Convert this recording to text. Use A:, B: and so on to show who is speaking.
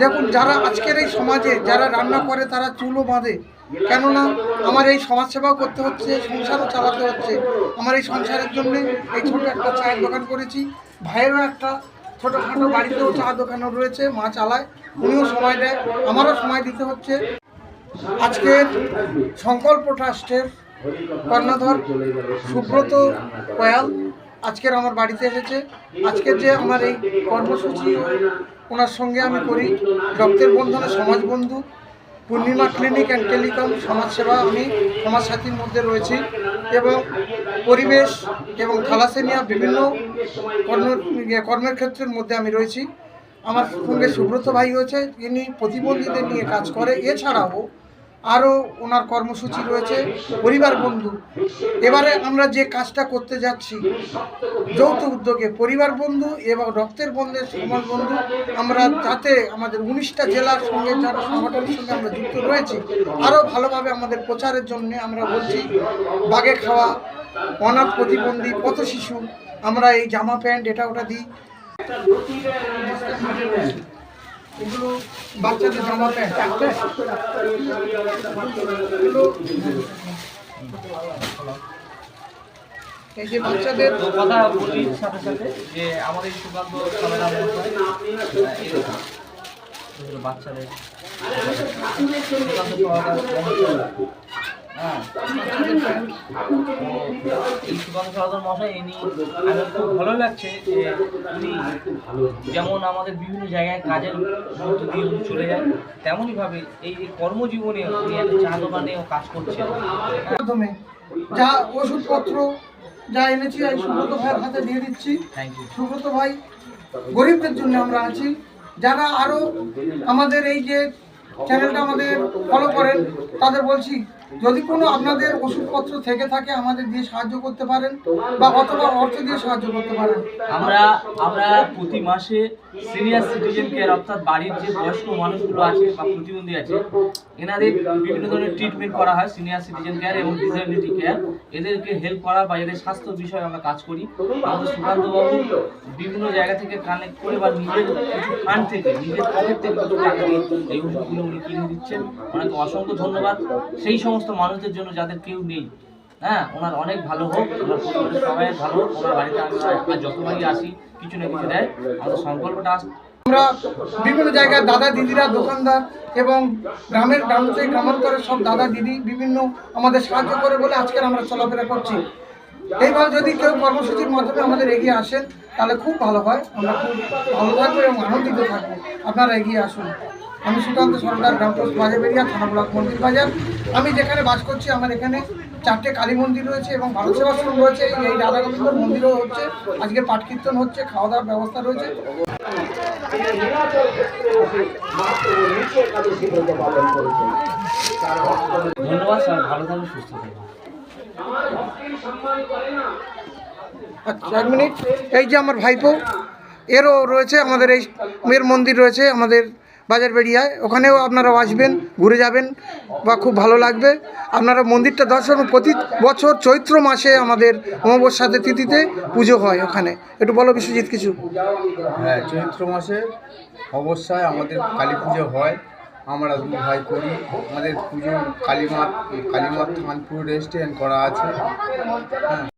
A: দেখুন, যারা আজকের এই সমাজে যারা রান্না করে তারা চুলও বাঁধে, কেননা আমার এই সমাজসেবাও করতে হচ্ছে, সংসারও চালাতে হচ্ছে। আমার এই সংসারের জন্য এই ছোট একটা চায়ের দোকান করেছি। ভাইয়েরও একটা ছোটোখাটো বাড়িতেও চা দোকানও রয়েছে, মা চালায়, উনিও সময় দেয়, আমারও সময় দিতে হচ্ছে। আজকের সংকল্প ট্রাস্টের কর্ণধার সুব্রত কয়াল আজকের আমার বাড়িতে এসেছে। আজকের যে আমার এই কর্মসূচি ওনার সঙ্গে আমি করি, রক্তের বন্ধনে সমাজ বন্ধু, পূর্ণিমা ক্লিনিক অ্যান্ড টেলিকম সমাজসেবা, আমি সমাজসাথীর মধ্যে রয়েছি এবং পরিবেশ এবং থ্যালাসেমিয়া বিভিন্ন কর্মের ক্ষেত্রের মধ্যে আমি রয়েছি। আমার সঙ্গে সুব্রত ভাই হয়েছে, ইনি প্রতিবন্ধীদের নিয়ে কাজ করে। এছাড়াও আরও ওনার কর্মসূচি রয়েছে পরিবার বন্ধু। এবারে আমরা যে কাজটা করতে যাচ্ছি যৌথ উদ্যোগে পরিবার বন্ধু এবং রক্তের বন্ধের সমাজ বন্ধু, আমরা যাতে আমাদের 19টা জেলার সঙ্গে যারা সংগঠনের সঙ্গে আমরা যুক্ত রয়েছি, আরও ভালোভাবে আমাদের প্রচারের জন্য আমরা বলছি বাগে খাওয়া, অনাথ প্রতিবন্ধী, পথ শিশু, আমরা এই জামা প্যান্ট এটা ওটা দিই। এগুলো বাচ্চাদের জামা প্যান্ট, এই যে বাচ্চাদের
B: কথা বলির সাথে সাথে যে আমাদের সুকান্ত বাচ্চাদের এই সুকান্ত সরকার মশাই ইনি আমার খুব ভালো লাগছে যে উনি যেমন আমাদের বিভিন্ন জায়গায় কাজের মধ্য দিয়ে উনি চলে যায়, তেমনইভাবে এই যে কর্মজীবনে উনি একটা চা দোকানেও কাজ করছেন।
A: মাধ্যমে যা ওষুধপত্র যা এনেছি এই সুব্রত ভাইয়ের হাতে দিয়ে দিচ্ছি।
B: Thank you.
A: সুব্রত ভাই, গরিবদের জন্য আমরা আছি। যারা আরও আমাদের এই যে চ্যানেলটা আমাদের ফলো করেন তাদের বলছি, যদি কোনো আপনাদের ওষুধপত্র থেকে থাকে আমাদের দিয়ে সাহায্য করতে পারেন বা অথবা অর্থ দিয়ে সাহায্য করতে পারেন।
B: আমরা প্রতি মাসে সিনিয়র সিটিজেন কেয়ার অর্থাৎ বাড়ির যে বয়স্ক মানুষগুলো আছে বা প্রতিবন্ধী আছে এনাদের বিভিন্ন ধরনের ট্রিটমেন্ট করা হয়। সিনিয়র সিটিজেন কেয়ার এবং ডিসেবিলিটি কেয়ার, এদেরকে হেল্প করা বা এদের স্বাস্থ্য বিষয়ে আমরা কাজ করি। আমাদের সুকান্তবাবু বিভিন্ন জায়গা থেকে কানেক্ট করে বা নিজের কিছু ফান্ড থেকে, নিজের পকেট থেকে কিছু টাকা দিয়ে এই ওষুধগুলো উনি কিনে দিচ্ছেন। ওনাকে অসংখ্য ধন্যবাদ। সেই সমস্ত মানুষদের জন্য যাদের কেউ নেই, হ্যাঁ, ওনার অনেক ভালো হোক, ওনার পরিবারের সবাই ভালো হোক। ওনার বাড়িতে আমরা যতবারই আসি কিছু না কিছু দেয়। আমাদের সংকল্পটা
A: আমরা বিভিন্ন জায়গায় দাদা দিদিরা, দোকানদার এবং গ্রামান্তরের সব দাদা দিদি বিভিন্ন আমাদের সাহায্য করে বলে আজকের আমরা চলাফেরা করছি। এইভাবে যদি কেউ কর্মসূচির মাধ্যমে আমাদের এগিয়ে আসেন তাহলে খুব ভালো হয়, আমরা খুব ভালো থাকবো এবং আনন্দিত থাকবো। আপনারা এগিয়ে আসুন। আমি সুকান্ত সরকার, গ্রাম পোস্ট বাজারবেড়িয়া, থানা ব্লক মন্দির বাজার। আমি যেখানে বাস করছি আমার এখানে 4টে কালী মন্দির রয়েছে এবং ভারত সেবাশ্রম রয়েছে। এই রাধা গোবিন্দ মন্দিরও হচ্ছে, আজকে পাঠ কীর্তন হচ্ছে, খাওয়া দাওয়ার ব্যবস্থা রয়েছে।
B: ধন্যবাদ স্যার, ভালো থাকবেন, সুস্থ থাকবেন।
A: আচ্ছা, 1 মিনিট। এই যে আমার ভাইপো, এরও রয়েছে আমাদের এই মেয়ের মন্দির রয়েছে আমাদের বাজারবেড়িয়ায়, ওখানেও আপনারাও আসবেন, ঘুরে যাবেন বা খুব ভালো লাগবে। আপনারা মন্দিরটা দর্শন, প্রতি বছর চৈত্র মাসে আমাদের অমাবস্যাতে তিথিতে পুজো হয় ওখানে। একটু বলো বিশ্বজিৎ কিছু।
C: হ্যাঁ, চৈত্র মাসে অবশ্যই আমাদের কালী পুজো হয়, আমরা 2 ভাই করি। আমাদের পুজো কালীমাত থানপুর রেজিস্ট্রেশন করা আছে। হ্যাঁ।